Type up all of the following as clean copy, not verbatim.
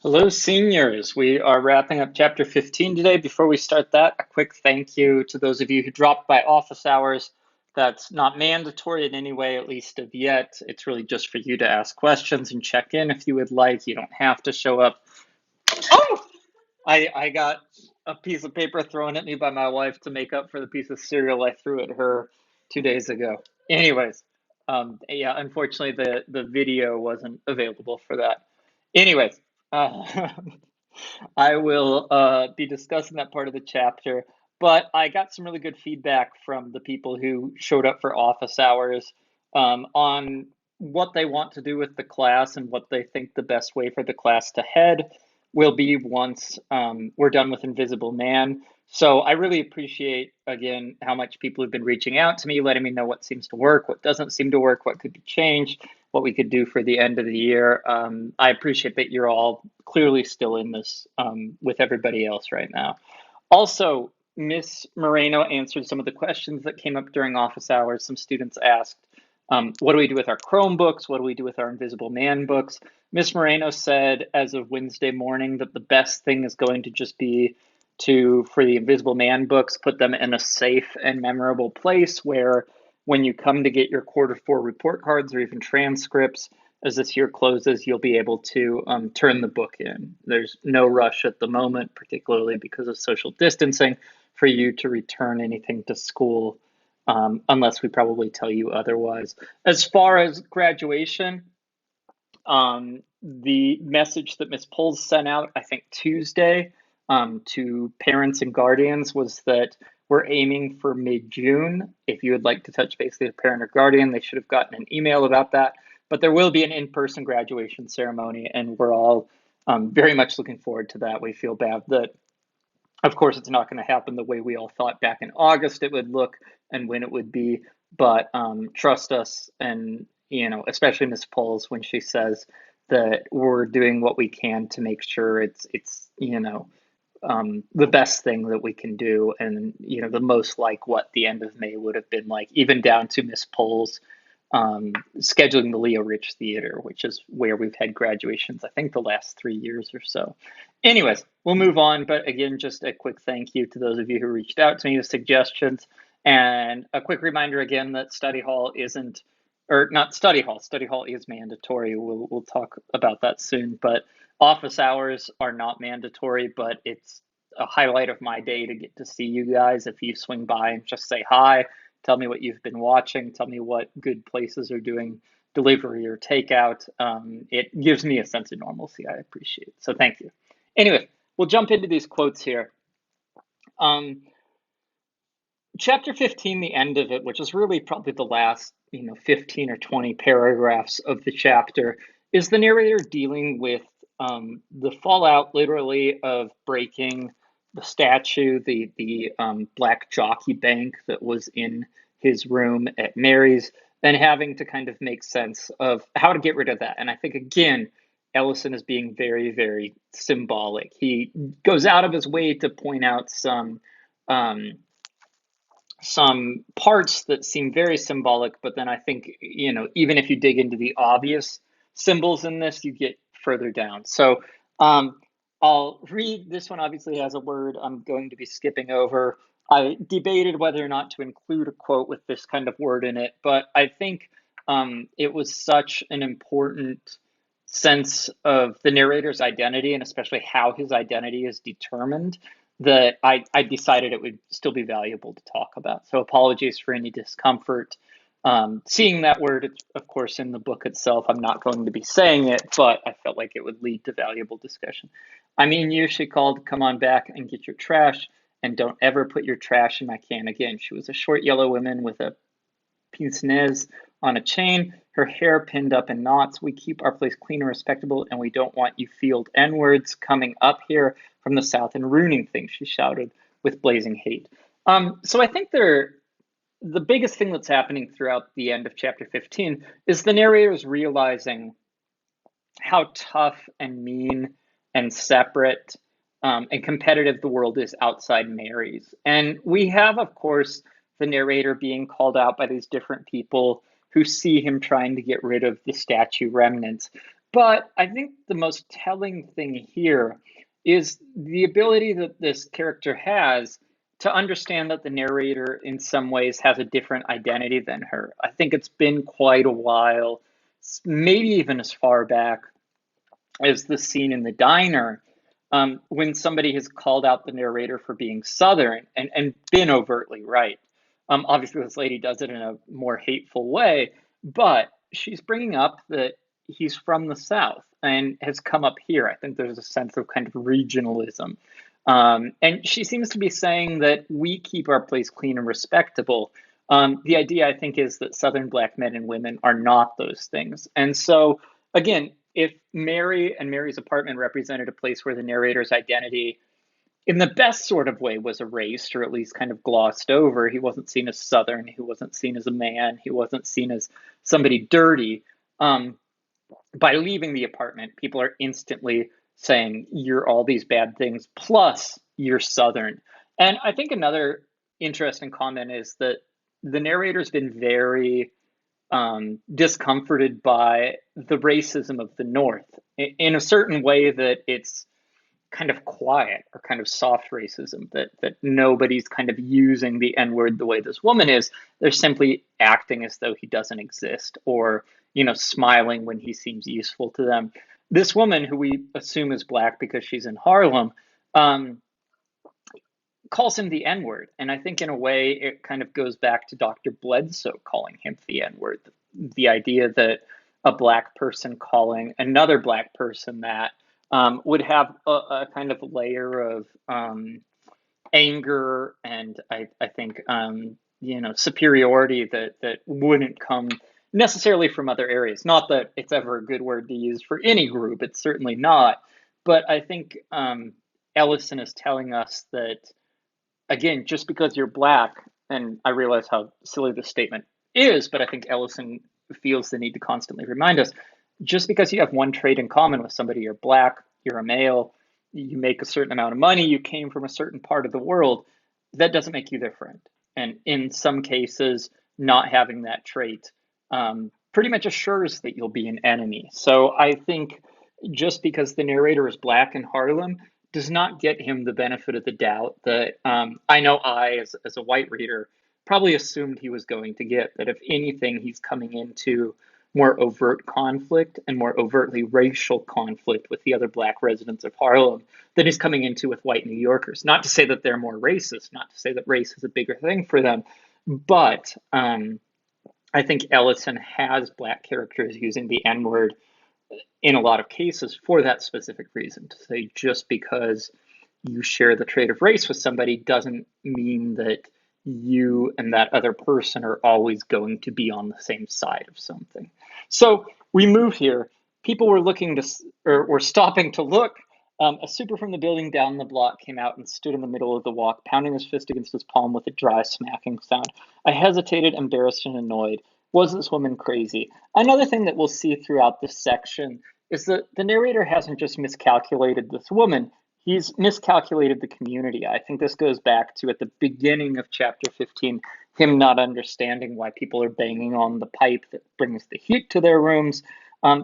Hello, seniors. We are wrapping up chapter 15 today. Before we start that, a quick thank you to those of you who dropped by office hours. That's not mandatory in any way, at least of yet. It's really just for you to ask questions and check in if you would like. You don't have to show up. Oh! I got a piece of paper thrown at me by my wife to make up for the piece of cereal I threw at her 2 days ago. Anyways, yeah, unfortunately the video wasn't available for that. Anyways, uh, I will be discussing that part of the chapter, but I got some really good feedback from the people who showed up for office hours on what they want to do with the class and what they think the best way for the class to head will be once we're done with Invisible Man. So I really appreciate, again, how much people have been reaching out to me, letting me know what seems to work, what doesn't seem to work, what could be changed, what we could do for the end of the year. I appreciate that you're all clearly still in this with everybody else right now. Also, Miss Moreno answered some of the questions that came up during office hours. Some students asked, what do we do with our Chromebooks? What do we do with our Invisible Man books? Miss Moreno said as of Wednesday morning that the best thing is going to just be for the Invisible Man books, put them in a safe and memorable place where when you come to get your Q4 report cards or even transcripts, as this year closes, you'll be able to turn the book in. There's no rush at the moment, particularly because of social distancing, for you to return anything to school unless we probably tell you otherwise. As far as graduation, the message that Ms. Poles sent out, I think Tuesday, to parents and guardians was that we're aiming for mid-June. If you would like to touch base with a parent or guardian, they should have gotten an email about that. But there will be an in-person graduation ceremony, and we're all very much looking forward to that. We feel bad that, of course, it's not going to happen the way we all thought back in August it would look and when it would be. But trust us, and especially Ms. Poles when she says that we're doing what we can to make sure it's the best thing that we can do, and the most like what the end of May would have been like, even down to Miss Poles scheduling the Leo Rich Theater, which is where we've had graduations, I think, the last 3 years or so. Anyways, we'll move on. But again, just a quick thank you to those of you who reached out to me with suggestions. And a quick reminder again that study hall isn't, or not study hall is mandatory. We'll talk about that soon. But office hours are not mandatory, but it's a highlight of my day to get to see you guys. If you swing by and just say hi, tell me what you've been watching. Tell me what good places are doing delivery or takeout. It gives me a sense of normalcy. I appreciate it. So thank you. Anyway, we'll jump into these quotes here. Chapter 15, the end of it, which is really probably the last 15 or 20 paragraphs of the chapter, is the narrator dealing with the fallout, literally, of breaking the statue, the black jockey bank that was in his room at Mary's, and having to kind of make sense of how to get rid of that. And I think, again, Ellison is being very, very symbolic. He goes out of his way to point out some parts that seem very symbolic, but then I think, even if you dig into the obvious symbols in this, you get further down. So I'll read this one. Obviously has a word I'm going to be skipping over. I debated whether or not to include a quote with this kind of word in it, but I think it was such an important sense of the narrator's identity, and especially how his identity is determined, that I decided it would still be valuable to talk about. So apologies for any discomfort. Seeing that word, it's, of course, in the book itself. I'm not going to be saying it, but I felt like it would lead to valuable discussion. I mean, you, she called, come on back and get your trash, and don't ever put your trash in my can again. She was a short yellow woman with a pince nez on a chain, her hair pinned up in knots. We keep our place clean and respectable, and we don't want you field N-words coming up here from the South and ruining things, she shouted with blazing hate. So I think the biggest thing that's happening throughout the end of chapter 15 is the narrators realizing how tough and mean and separate and competitive the world is outside Mary's. And we have, of course, the narrator being called out by these different people who see him trying to get rid of the statue remnants. But I think the most telling thing here is the ability that this character has to understand that the narrator, in some ways, has a different identity than her. I think it's been quite a while, maybe even as far back as the scene in the diner, when somebody has called out the narrator for being Southern and been overtly right. Obviously, this lady does it in a more hateful way, but she's bringing up that he's from the South and has come up here. I think there's a sense of kind of regionalism. And she seems to be saying that we keep our place clean and respectable. The idea, I think, is that Southern Black men and women are not those things. And so, again, if Mary and Mary's apartment represented a place where the narrator's identity, in the best sort of way, was erased or at least kind of glossed over, he wasn't seen as Southern, he wasn't seen as a man, he wasn't seen as somebody dirty. Um, by leaving the apartment, people are instantly saying, you're all these bad things, plus you're Southern. And I think another interesting comment is that the narrator's been very discomforted by the racism of the North in a certain way that it's kind of quiet or kind of soft racism, that nobody's kind of using the N word the way this woman is. They're simply acting as though he doesn't exist, or smiling when he seems useful to them. This woman, who we assume is Black because she's in Harlem, um, calls him the N word. And I think in a way it kind of goes back to Dr. Bledsoe calling him the N word. The idea that a Black person calling another Black person that would have a kind of layer of anger and I think superiority that wouldn't come necessarily from other areas. Not that it's ever a good word to use for any group, it's certainly not. But I think Ellison is telling us that, again, just because you're Black, and I realize how silly this statement is, but I think Ellison feels the need to constantly remind us, just because you have one trait in common with somebody, you're Black, you're a male, you make a certain amount of money, you came from a certain part of the world, that doesn't make you their friend. And in some cases, not having that trait pretty much assures that you'll be an enemy. So I think just because the narrator is Black in Harlem does not get him the benefit of the doubt that I know as a white reader, probably assumed he was going to get. That if anything, he's coming into more overt conflict and more overtly racial conflict with the other Black residents of Harlem than he's coming into with white New Yorkers. Not to say that they're more racist, not to say that race is a bigger thing for them, but I think Ellison has Black characters using the N word in a lot of cases for that specific reason, to say just because you share the trait of race with somebody doesn't mean that you and that other person are always going to be on the same side of something. So we move here. People were looking to, or were stopping to look. A super from the building down the block came out and stood in the middle of the walk, pounding his fist against his palm with a dry, smacking sound. I hesitated, embarrassed and annoyed. Was this woman crazy? Another thing that we'll see throughout this section is that the narrator hasn't just miscalculated this woman, he's miscalculated the community. I think this goes back to at the beginning of chapter 15, him not understanding why people are banging on the pipe that brings the heat to their rooms,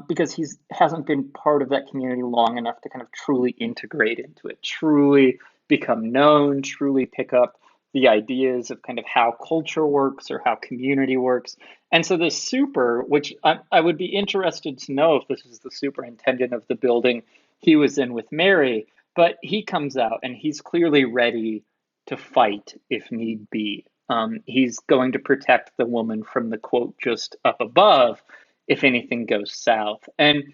because he hasn't been part of that community long enough to kind of truly integrate into it, truly become known, truly pick up the ideas of kind of how culture works or how community works. And so the super, which I would be interested to know if this is the superintendent of the building he was in with Mary, but he comes out and he's clearly ready to fight if need be. He's going to protect the woman from the quote just up above if anything goes south. And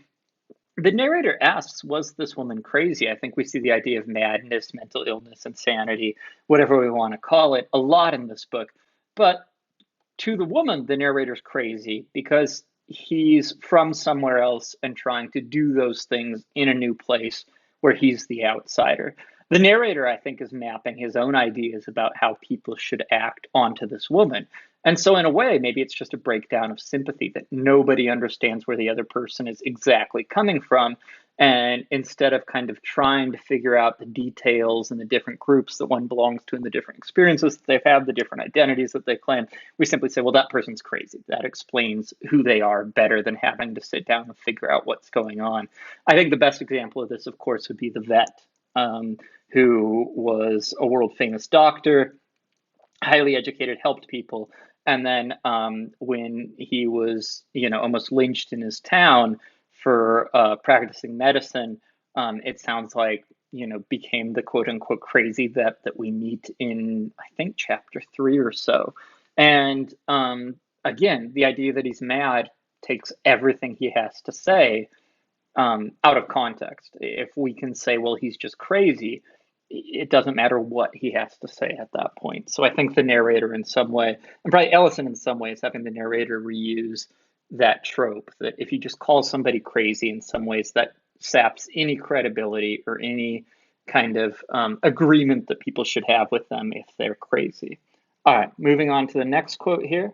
the narrator asks, was this woman crazy? I think we see the idea of madness, mental illness, insanity, whatever we want to call it, a lot in this book. But to the woman, the narrator's crazy because he's from somewhere else and trying to do those things in a new place where he's the outsider. The narrator, I think, is mapping his own ideas about how people should act onto this woman. And so, in a way, maybe it's just a breakdown of sympathy that nobody understands where the other person is exactly coming from. And instead of kind of trying to figure out the details and the different groups that one belongs to and the different experiences that they've had, the different identities that they claim, we simply say, well, that person's crazy. That explains who they are better than having to sit down and figure out what's going on. I think the best example of this, of course, would be the vet. Who was a world famous doctor, highly educated, helped people. And then when he was, almost lynched in his town for practicing medicine, it sounds like, became the quote unquote crazy that we meet in, I think, chapter 3 or so. And again, the idea that he's mad takes everything he has to say out of context. If we can say, well, he's just crazy, it doesn't matter what he has to say at that point. So I think the narrator, in some way, and probably Ellison in some ways, having the narrator reuse that trope that if you just call somebody crazy, in some ways, that saps any credibility or any kind of agreement that people should have with them if they're crazy. All right, moving on to the next quote here.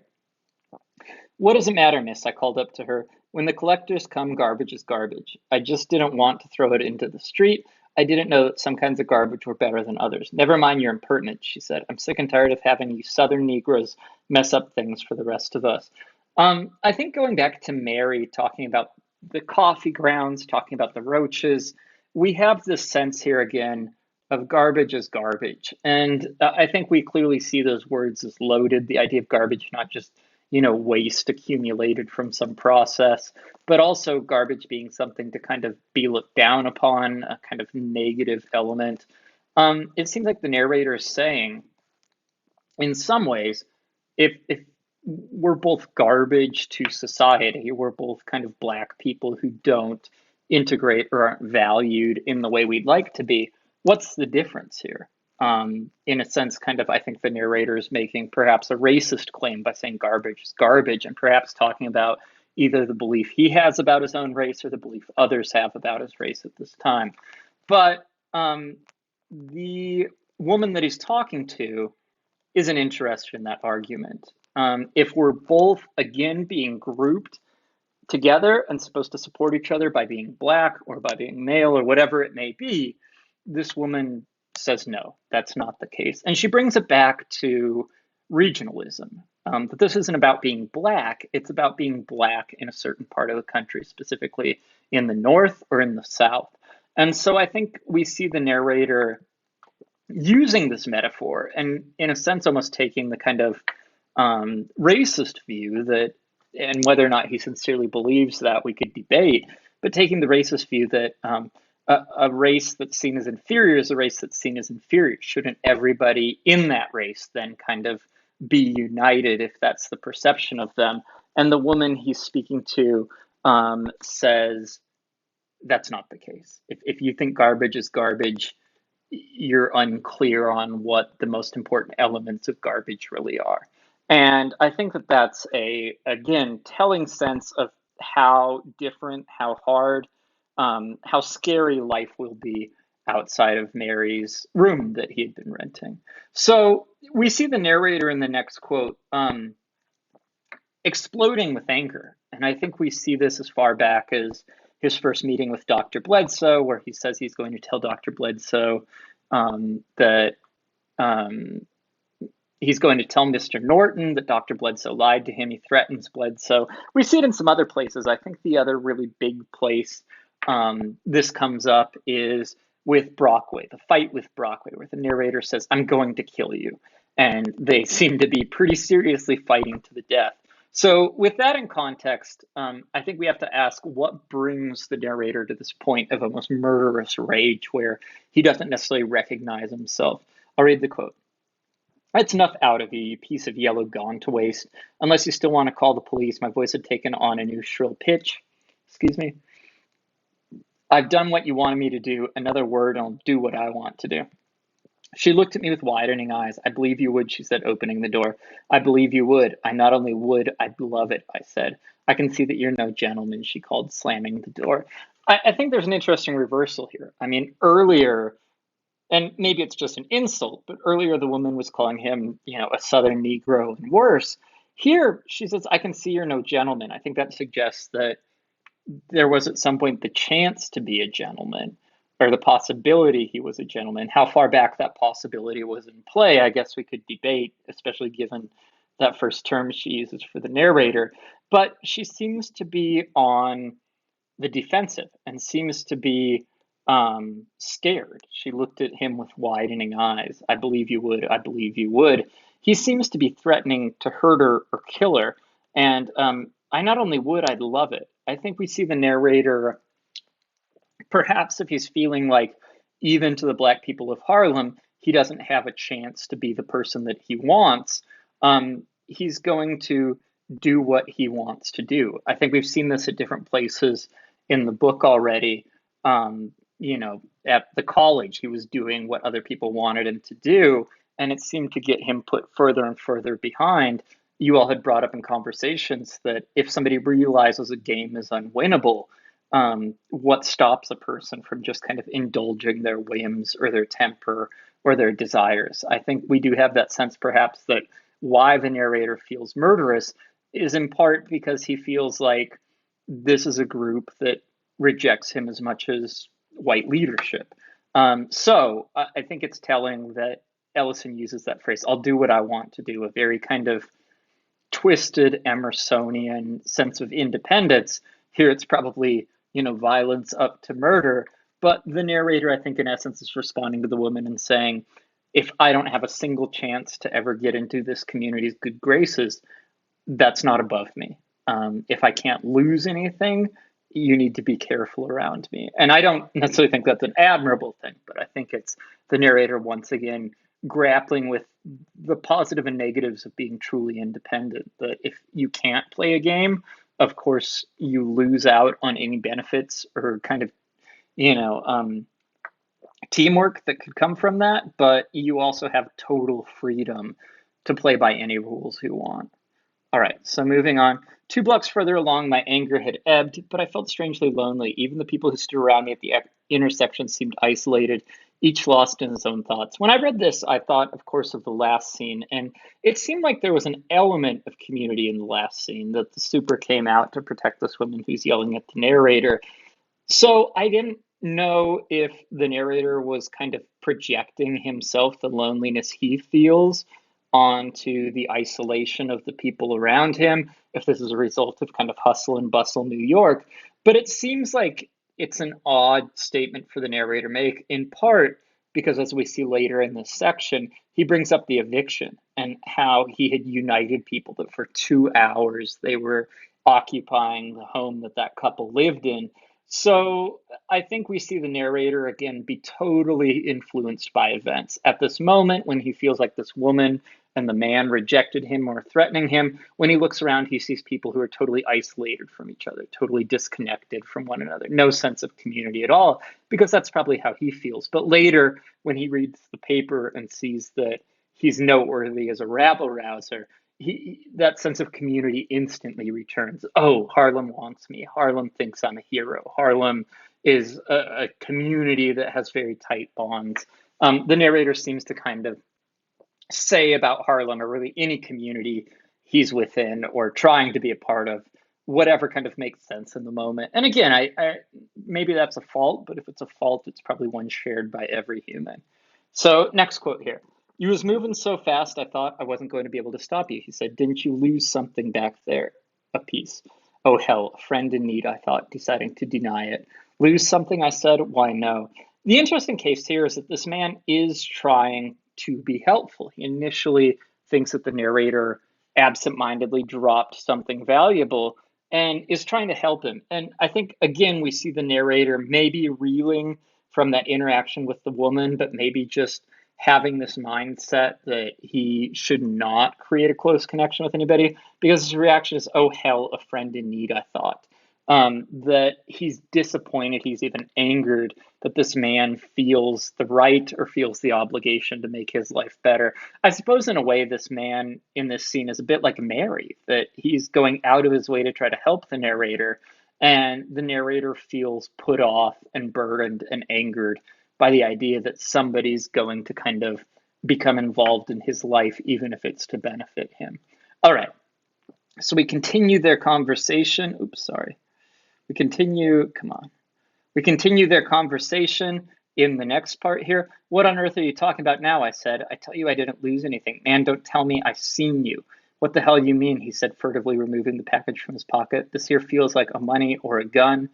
What does it matter, miss? I called up to her. When the collectors come, garbage is garbage. I just didn't want to throw it into the street. I didn't know that some kinds of garbage were better than others. Never mind your impertinence, she said. I'm sick and tired of having you Southern Negroes mess up things for the rest of us. I think going back to Mary talking about the coffee grounds, talking about the roaches, we have this sense here again of garbage as garbage. And I think we clearly see those words as loaded, the idea of garbage, not just waste accumulated from some process, but also garbage being something to kind of be looked down upon, a kind of negative element. It seems like the narrator is saying, in some ways, if we're both garbage to society, we're both kind of Black people who don't integrate or aren't valued in the way we'd like to be, what's the difference here? In a sense, kind of, I think the narrator is making perhaps a racist claim by saying garbage is garbage, and perhaps talking about either the belief he has about his own race or the belief others have about his race at this time. But the woman that he's talking to isn't interested in that argument. If we're both, again, being grouped together and supposed to support each other by being Black or by being male or whatever it may be, this woman says no, that's not the case. And she brings it back to regionalism. That this isn't about being Black, it's about being Black in a certain part of the country, specifically in the North or in the South. And so I think we see the narrator using this metaphor and, in a sense, almost taking the kind of racist view that, and whether or not he sincerely believes that we could debate, but taking the racist view that a race that's seen as inferior is a race that's seen as inferior. Shouldn't everybody in that race then kind of be united if that's the perception of them? And the woman he's speaking to says that's not the case. If you think garbage is garbage, you're unclear on what the most important elements of garbage really are. And I think that that's again, telling sense of how different, how hard, how scary life will be outside of Mary's room that he had been renting. So we see the narrator in the next quote exploding with anger. And I think we see this as far back as his first meeting with Dr. Bledsoe, where he says he's going to tell Dr. Bledsoe that he's going to tell Mr. Norton that Dr. Bledsoe lied to him. He threatens Bledsoe. We see it in some other places. I think the other really big place this comes up is with Brockway, the fight with Brockway, where the narrator says, I'm going to kill you. And they seem to be pretty seriously fighting to the death. So with that in context, I think we have to ask what brings the narrator to this point of almost murderous rage where he doesn't necessarily recognize himself. I'll read the quote. That's enough out of you, you piece of yellow gone to waste. Unless you still want to call the police, my voice had taken on a new shrill pitch. Excuse me. I've done what you wanted me to do. Another word and I'll do what I want to do. She looked at me with widening eyes. I believe you would, she said, opening the door. I believe you would. I not only would, I'd love it, I said. I can see that you're no gentleman, she called, slamming the door. I think there's an interesting reversal here. I mean, earlier, And maybe it's just an insult, but earlier the woman was calling him, a Southern Negro and worse. Here she says, I can see you're no gentleman. I think that suggests that there was at some point the chance to be a gentleman or the possibility he was a gentleman. How far back that possibility was in play, I guess we could debate, especially given that first term she uses for the narrator. But she seems to be on the defensive and seems to be scared. She looked at him with widening eyes. I believe you would. I believe you would. He seems to be threatening to hurt her or kill her. And I not only would, I'd love it. I think we see the narrator, perhaps if he's feeling like, even to the Black people of Harlem, he doesn't have a chance to be the person that he wants, he's going to do what he wants to do. I think we've seen this at different places in the book already. At the college, he was doing what other people wanted him to do, and it seemed to get him put further and further behind. You all had brought up in conversations that if somebody realizes a game is unwinnable, what stops a person from just kind of indulging their whims or their temper or their desires? I think we do have that sense, perhaps, that why the narrator feels murderous is in part because he feels like this is a group that rejects him as much as white leadership. So I think it's telling that Ellison uses that phrase, I'll do what I want to do, a very kind of twisted Emersonian sense of independence. Here it's probably, violence up to murder. But the narrator, I think, in essence, is responding to the woman and saying, if I don't have a single chance to ever get into this community's good graces, that's not above me. If I can't lose anything, you need to be careful around me. And I don't necessarily think that's an admirable thing, but I think it's the narrator once again grappling with the positive and negatives of being truly independent. That if you can't play a game, of course, you lose out on any benefits or kind of, teamwork that could come from that, but you also have total freedom to play by any rules you want. All right, so moving on. 2 blocks further along, my anger had ebbed, but I felt strangely lonely. Even the people who stood around me at the intersection seemed isolated, each lost in his own thoughts. When I read this, I thought, of course, of the last scene, and it seemed like there was an element of community in the last scene, that the super came out to protect this woman who's yelling at the narrator. So I didn't know if the narrator was kind of projecting himself, the loneliness he feels, onto the isolation of the people around him, if this is a result of kind of hustle and bustle New York. But it seems like it's an odd statement for the narrator to make, in part because, as we see later in this section, he brings up the eviction and how he had united people, that for 2 hours they were occupying the home that that couple lived in. So I think we see the narrator again be totally influenced by events. At this moment, when he feels like this woman and the man rejected him or threatening him, when he looks around, he sees people who are totally isolated from each other, totally disconnected from one another, no sense of community at all, because that's probably how he feels. But later, when he reads the paper and sees that he's noteworthy as a rabble rouser, that sense of community instantly returns. Oh, Harlem wants me. Harlem thinks I'm a hero. Harlem is a community that has very tight bonds. The narrator seems to kind of say about Harlem, or really any community he's within or trying to be a part of, whatever kind of makes sense in the moment. And again, I maybe that's a fault, but if it's a fault, it's probably one shared by every human. So next quote here. You was moving so fast, I thought I wasn't going to be able to stop you. He said, didn't you lose something back there? A piece. Oh, hell, a friend in need, I thought, deciding to deny it. Lose something, I said? Why, no. The interesting case here is that this man is trying to be helpful. He initially thinks that the narrator absentmindedly dropped something valuable and is trying to help him. And I think, again, we see the narrator maybe reeling from that interaction with the woman, but maybe just having this mindset that he should not create a close connection with anybody, because his reaction is, oh, hell, a friend in need, I thought. That he's disappointed, he's even angered that this man feels the right or feels the obligation to make his life better. I suppose in a way, this man in this scene is a bit like Mary, that he's going out of his way to try to help the narrator, and the narrator feels put off and burdened and angered by the idea that somebody's going to kind of become involved in his life, even if it's to benefit him. All right. So we continue their conversation. Oops, sorry. We continue. Come on. We continue their conversation in the next part here. What on earth are you talking about now? I said. I tell you I didn't lose anything. Man, don't tell me I've seen you. What the hell you mean? He said, furtively removing the package from his pocket. This here feels like a money or a gun.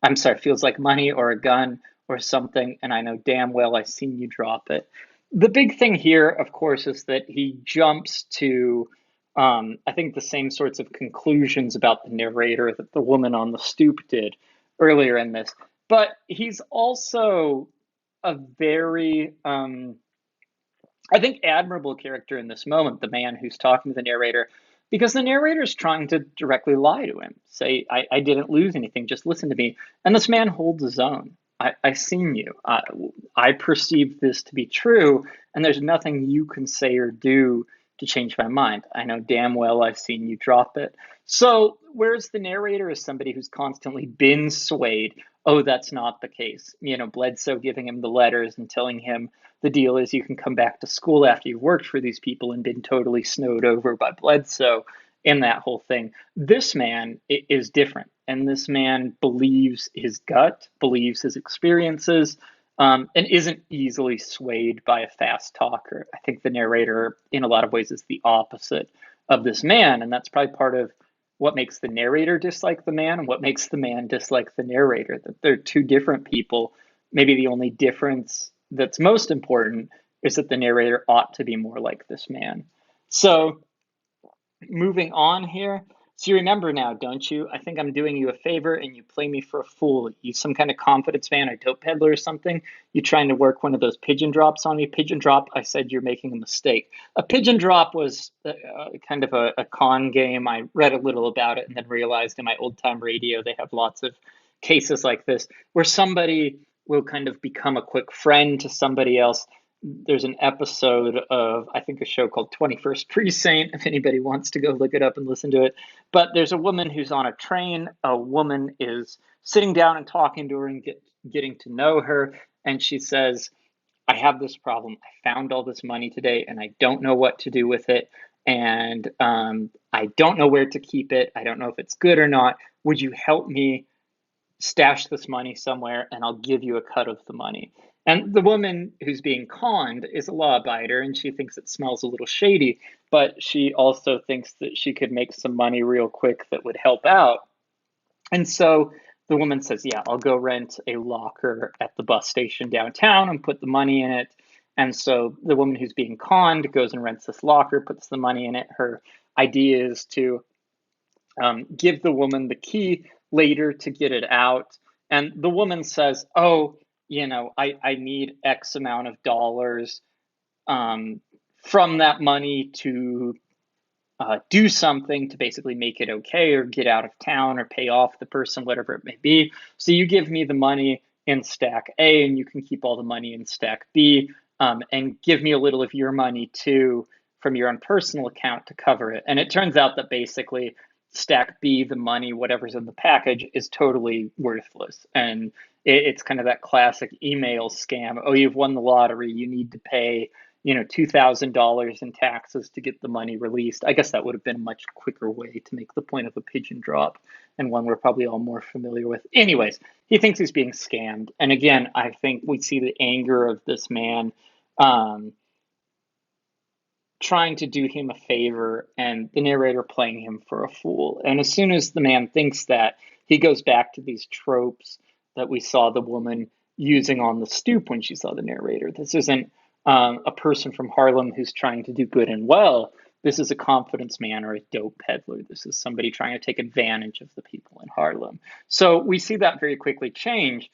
I'm sorry, feels like money or a gun or something, and I know damn well I've seen you drop it. The big thing here, of course, is that he jumps to, I think, the same sorts of conclusions about the narrator that the woman on the stoop did earlier in this. But he's also a very, I think, admirable character in this moment, the man who's talking to the narrator, because the narrator is trying to directly lie to him, say, I didn't lose anything, just listen to me. And this man holds his own. I seen you. I perceive this to be true, and there's nothing you can say or do to change my mind. I know damn well I've seen you drop it. So, whereas the narrator is somebody who's constantly been swayed, oh, that's not the case. You know, Bledsoe giving him the letters and telling him the deal is you can come back to school after you've worked for these people and been totally snowed over by Bledsoe in that whole thing. This man is different. And this man believes his gut, believes his experiences, and isn't easily swayed by a fast talker. I think the narrator, in a lot of ways, is the opposite of this man. And that's probably part of what makes the narrator dislike the man and what makes the man dislike the narrator, that they're two different people. Maybe the only difference that's most important is that the narrator ought to be more like this man. So, moving on here. So you remember now, don't you? I think I'm doing you a favor and you play me for a fool. You some kind of confidence man or dope peddler or something. You trying to work one of those pigeon drops on me. Pigeon drop, I said you're making a mistake. A pigeon drop was kind of a con game. I read a little about it and then realized in my old time radio they have lots of cases like this where somebody will kind of become a quick friend to somebody else. There's an episode of, I think, a show called 21st Precinct, if anybody wants to go look it up and listen to it. But there's a woman who's on a train. A woman is sitting down and talking to her and getting to know her. And she says, I have this problem. I found all this money today and I don't know what to do with it. And I don't know where to keep it. I don't know if it's good or not. Would you help me stash this money somewhere and I'll give you a cut of the money? And the woman who's being conned is a law abider and she thinks it smells a little shady, but she also thinks that she could make some money real quick that would help out. And so the woman says, yeah, I'll go rent a locker at the bus station downtown and put the money in it. And so the woman who's being conned goes and rents this locker, puts the money in it. Her idea is to give the woman the key later to get it out. And the woman says, oh, you know, I need X amount of dollars from that money to do something to basically make it okay or get out of town or pay off the person, whatever it may be. So you give me the money in stack A and you can keep all the money in stack B, and give me a little of your money too from your own personal account to cover it. And it turns out that basically stack B, the money, whatever's in the package, is totally worthless. And it's kind of that classic email scam. Oh, you've won the lottery. You need to pay, you know, $2,000 in taxes to get the money released. I guess that would have been a much quicker way to make the point of a pigeon drop, and one we're probably all more familiar with. Anyways, he thinks he's being scammed. And again, I think we see the anger of this man trying to do him a favor and the narrator playing him for a fool. And as soon as the man thinks that, he goes back to these tropes that we saw the woman using on the stoop when she saw the narrator. This isn't a person from Harlem who's trying to do good and well. This is a confidence man or a dope peddler. This is somebody trying to take advantage of the people in Harlem. So we see that very quickly change.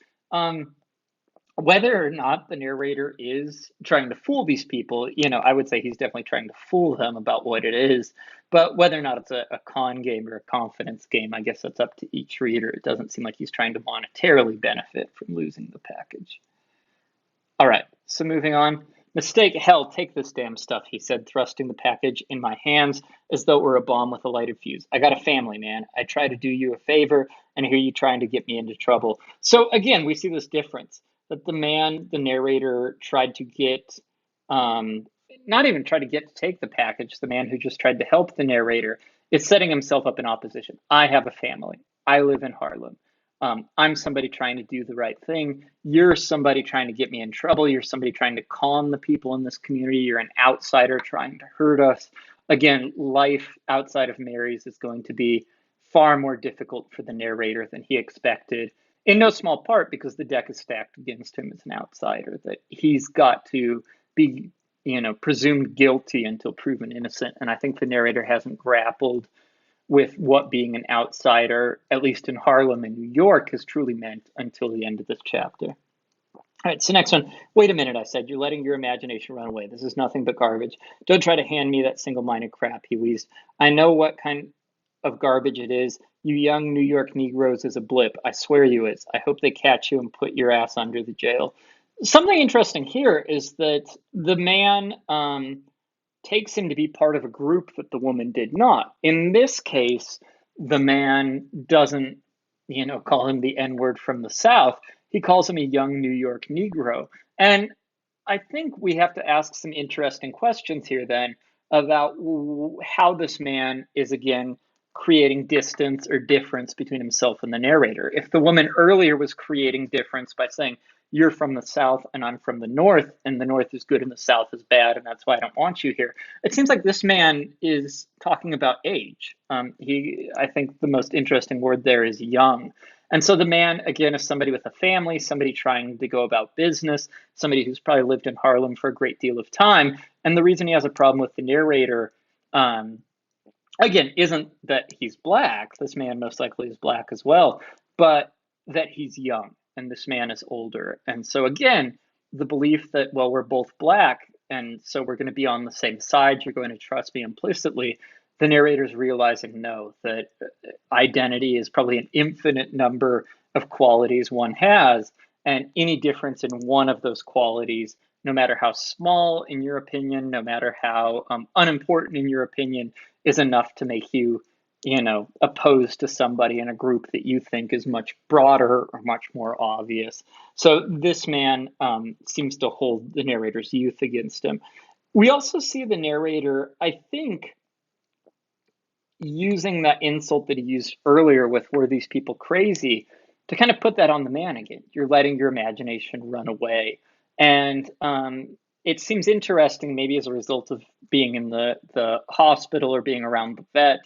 Whether or not the narrator is trying to fool these people, you know, I would say he's definitely trying to fool them about what it is. But whether or not it's a con game or a confidence game, I guess that's up to each reader. It doesn't seem like he's trying to monetarily benefit from losing the package. All right, so moving on. Mistake, hell, take this damn stuff, he said, thrusting the package in my hands as though it were a bomb with a lighted fuse. I got a family, man. I try to do you a favor, and here you trying to get me into trouble. So again, we see this difference that the man, the narrator, tried to get, um, not even tried to get to take the package, the man who just tried to help the narrator is setting himself up in opposition. I have a family. I live in Harlem. I'm somebody trying to do the right thing. You're somebody trying to get me in trouble. You're somebody trying to con the people in this community. You're an outsider trying to hurt us. Again, life outside of Mary's is going to be far more difficult for the narrator than he expected, in no small part because the deck is stacked against him as an outsider, that he's got to be, presumed guilty until proven innocent. And I think the narrator hasn't grappled with what being an outsider, at least in Harlem and New York, has truly meant until the end of this chapter. All right, so next one. Wait a minute, I said. You're letting your imagination run away. This is nothing but garbage. Don't try to hand me that single-minded crap, he wheezed. I know what kind of garbage it is. You young New York Negroes is a blip. I swear you is. I hope they catch you and put your ass under the jail. Something interesting here is that the man takes him to be part of a group that the woman did not. In this case, the man doesn't, call him the N word from the South. He calls him a young New York Negro. And I think we have to ask some interesting questions here then about how this man is, again, creating distance or difference between himself and the narrator. If the woman earlier was creating difference by saying, you're from the South and I'm from the North, and the North is good and the South is bad, and that's why I don't want you here. It seems like this man is talking about age. I think the most interesting word there is young. And so the man, again, is somebody with a family, somebody trying to go about business, somebody who's probably lived in Harlem for a great deal of time. And the reason he has a problem with the narrator, again, isn't that he's black. This man most likely is black as well, but that he's young and this man is older. And so, again, the belief that, well, we're both black and so we're going to be on the same side, you're going to trust me implicitly. The narrator's realizing, no, that identity is probably an infinite number of qualities one has, and any difference in one of those qualities, no matter how small in your opinion, no matter how unimportant in your opinion, is enough to make you, opposed to somebody in a group that you think is much broader or much more obvious. So this man seems to hold the narrator's youth against him. We also see the narrator, I think, using that insult that he used earlier with were these people crazy to kind of put that on the man again. You're letting your imagination run away. And it seems interesting, maybe as a result of being in the hospital or being around the vet,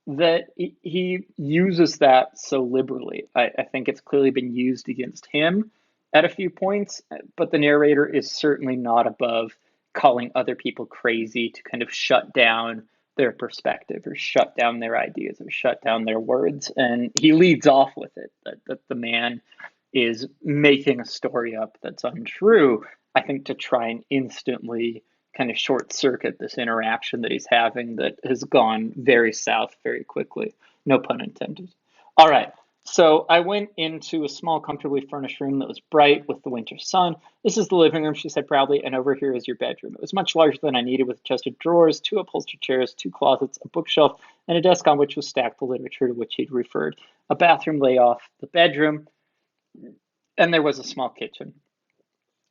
that he uses that so liberally. I think it's clearly been used against him at a few points, but the narrator is certainly not above calling other people crazy to kind of shut down their perspective or shut down their ideas or shut down their words. And he leads off with it that the man is making a story up that's untrue, I think, to try and instantly kind of short circuit this interaction that he's having that has gone very south very quickly. No pun intended. All right. So I went into a small, comfortably furnished room that was bright with the winter sun. This is the living room, she said proudly, and over here is your bedroom. It was much larger than I needed, with chest of drawers, two upholstered chairs, two closets, a bookshelf, and a desk on which was stacked the literature to which he'd referred. A bathroom lay off the bedroom, and there was a small kitchen.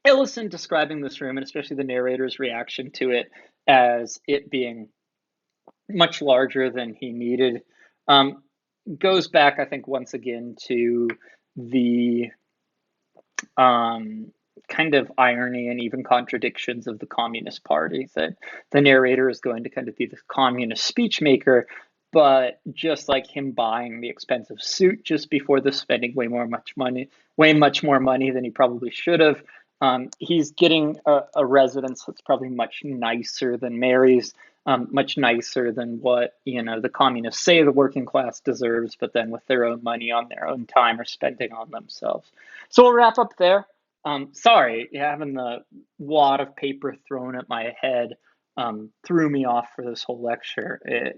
Ellison describing this room, and especially the narrator's reaction to it as it being much larger than he needed, goes back, I think, once again to the kind of irony and even contradictions of the Communist Party, that the narrator is going to kind of be the communist speech maker, but just like him buying the expensive suit just before the spending way much more money than he probably should have, he's getting a residence that's probably much nicer than Mary's, much nicer than what the communists say the working class deserves, but then with their own money on their own time are spending on themselves. So we'll wrap up there. Sorry, having the wad of paper thrown at my head threw me off for this whole lecture.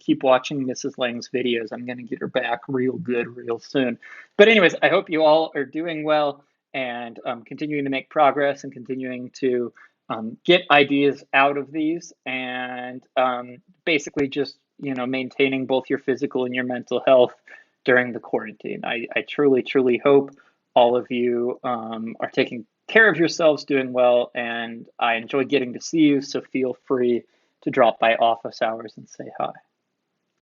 Keep watching Mrs. Lang's videos. I'm going to get her back real good real soon. But anyways, I hope you all are doing well and continuing to make progress and continuing to get ideas out of these, and basically just maintaining both your physical and your mental health during the quarantine. I truly truly hope all of you are taking care of yourselves, doing well, and I enjoy getting to see you, so feel free to drop by office hours and say hi.